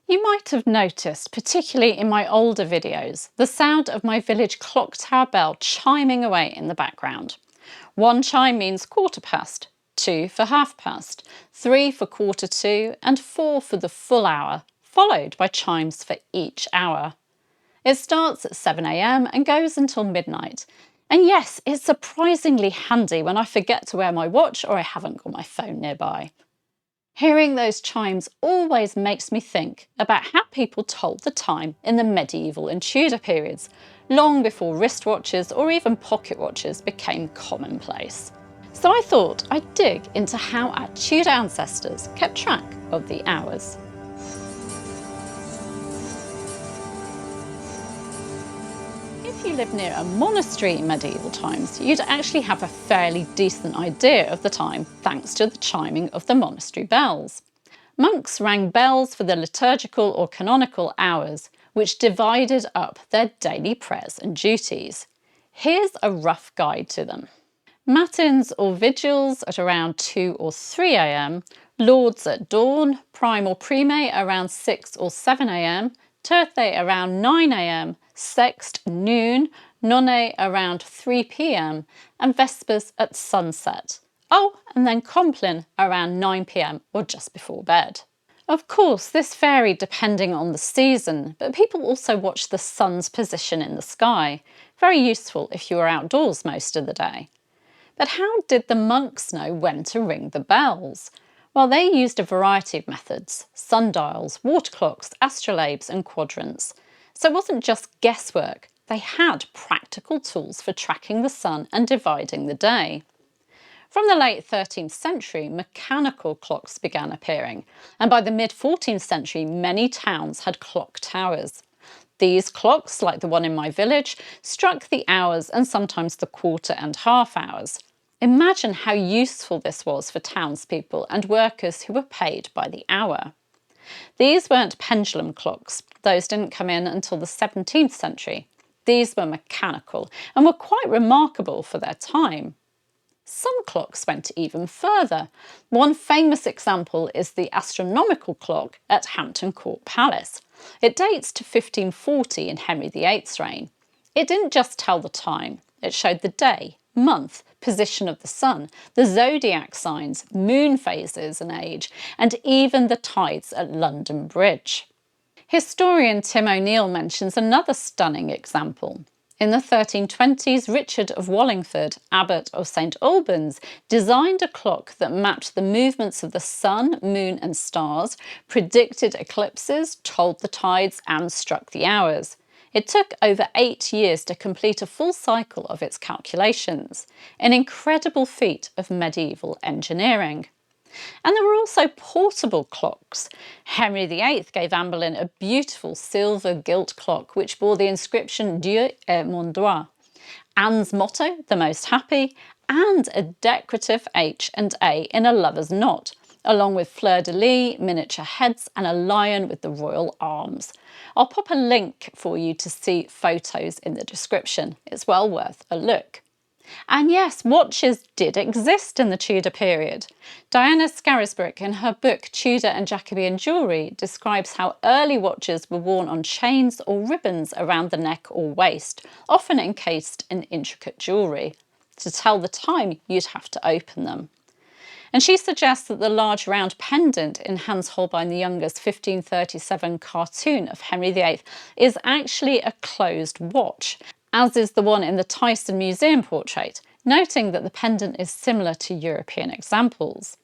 You might have noticed, particularly in my older videos, the sound of my village clock tower bell chiming away in the background. One chime means quarter past, 2 for half past, 3 for quarter to, and 4 for the full hour, followed by chimes for each hour. It starts at 7 a.m. and goes until midnight. And yes, it's surprisingly handy when I forget to wear my watch or I haven't got my phone nearby. Hearing those chimes always makes me think about how people told the time in the medieval and Tudor periods, long before wristwatches or even pocket watches became commonplace. So I thought I'd dig into how our Tudor ancestors kept track of the hours. If you lived near a monastery in medieval times, you'd actually have a fairly decent idea of the time thanks to the chiming of the monastery bells. Monks rang bells for the liturgical or canonical hours, which divided up their daily prayers and duties. Here's a rough guide to them. Matins or vigils at around 2 or 3 a.m, lauds at dawn, prime or prime around 6 or 7 a.m, terce around 9 a.m, sext noon, none around 3 p.m, and vespers at sunset. Oh, and then compline around 9 p.m or just before bed. Of course, this varied depending on the season, but people also watched the sun's position in the sky. Very useful if you were outdoors most of the day. But how did the monks know when to ring the bells? Well, they used a variety of methods: sundials, water clocks, astrolabes and quadrants. So it wasn't just guesswork, they had practical tools for tracking the sun and dividing the day. From the late 13th century, mechanical clocks began appearing, and by the mid-14th century, many towns had clock towers. These clocks, like the one in my village, struck the hours and sometimes the quarter and half hours. Imagine how useful this was for townspeople and workers who were paid by the hour. These weren't pendulum clocks. Those didn't come in until the 17th century. These were mechanical and were quite remarkable for their time. Some clocks went even further. One famous example is the astronomical clock at Hampton Court Palace. It dates to 1540 in Henry VIII's reign. It didn't just tell the time, it showed the day, month, position of the sun, the zodiac signs, moon phases and age, and even the tides at London Bridge. Historian Tim O'Neill mentions another stunning example. In the 1320s, Richard of Wallingford, Abbot of St Albans, designed a clock that mapped the movements of the sun, moon and stars, predicted eclipses, told the tides and struck the hours. It took over 8 years to complete a full cycle of its calculations, an incredible feat of medieval engineering. And there were also portable clocks. Henry VIII gave Anne Boleyn a beautiful silver gilt clock which bore the inscription Dieu est mon droit, Anne's motto, the most happy, and a decorative H and A in a lover's knot, along with fleur-de-lis, miniature heads and a lion with the royal arms. I'll pop a link for you to see photos in the description. It's well worth a look. And yes, watches did exist in the Tudor period. Diana Scarisbrick, in her book Tudor and Jacobean Jewellery, describes how early watches were worn on chains or ribbons around the neck or waist, often encased in intricate jewellery. To tell the time, you'd have to open them. And she suggests that the large round pendant in Hans Holbein the Younger's 1537 cartoon of Henry VIII is actually a closed watch, as is the one in the Tyson Museum portrait, noting that the pendant is similar to European examples.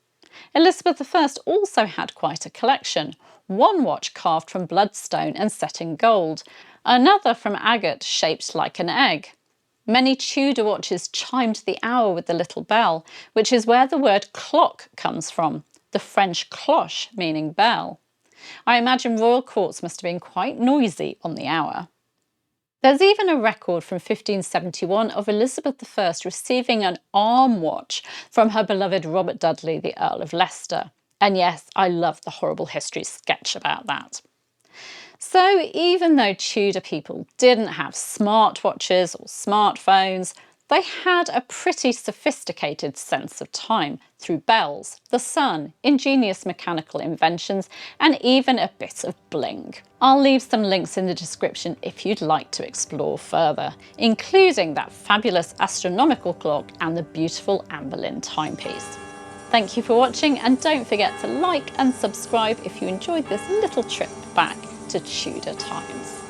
Elizabeth I also had quite a collection, one watch carved from bloodstone and set in gold, another from agate shaped like an egg. Many Tudor watches chimed the hour with the little bell, which is where the word clock comes from, the French cloche meaning bell. I imagine royal courts must have been quite noisy on the hour. There's even a record from 1571 of Elizabeth I receiving an arm watch from her beloved Robert Dudley, the Earl of Leicester. And yes, I love the horrible history sketch about that. So even though Tudor people didn't have smartwatches or smartphones, They had a pretty sophisticated sense of time through bells, the sun, ingenious mechanical inventions, and even a bit of bling. I'll leave some links in the description if you'd like to explore further, including that fabulous astronomical clock and the beautiful Anne Boleyn timepiece. Thank you for watching, and don't forget to like and subscribe if you enjoyed this little trip back to Tudor times.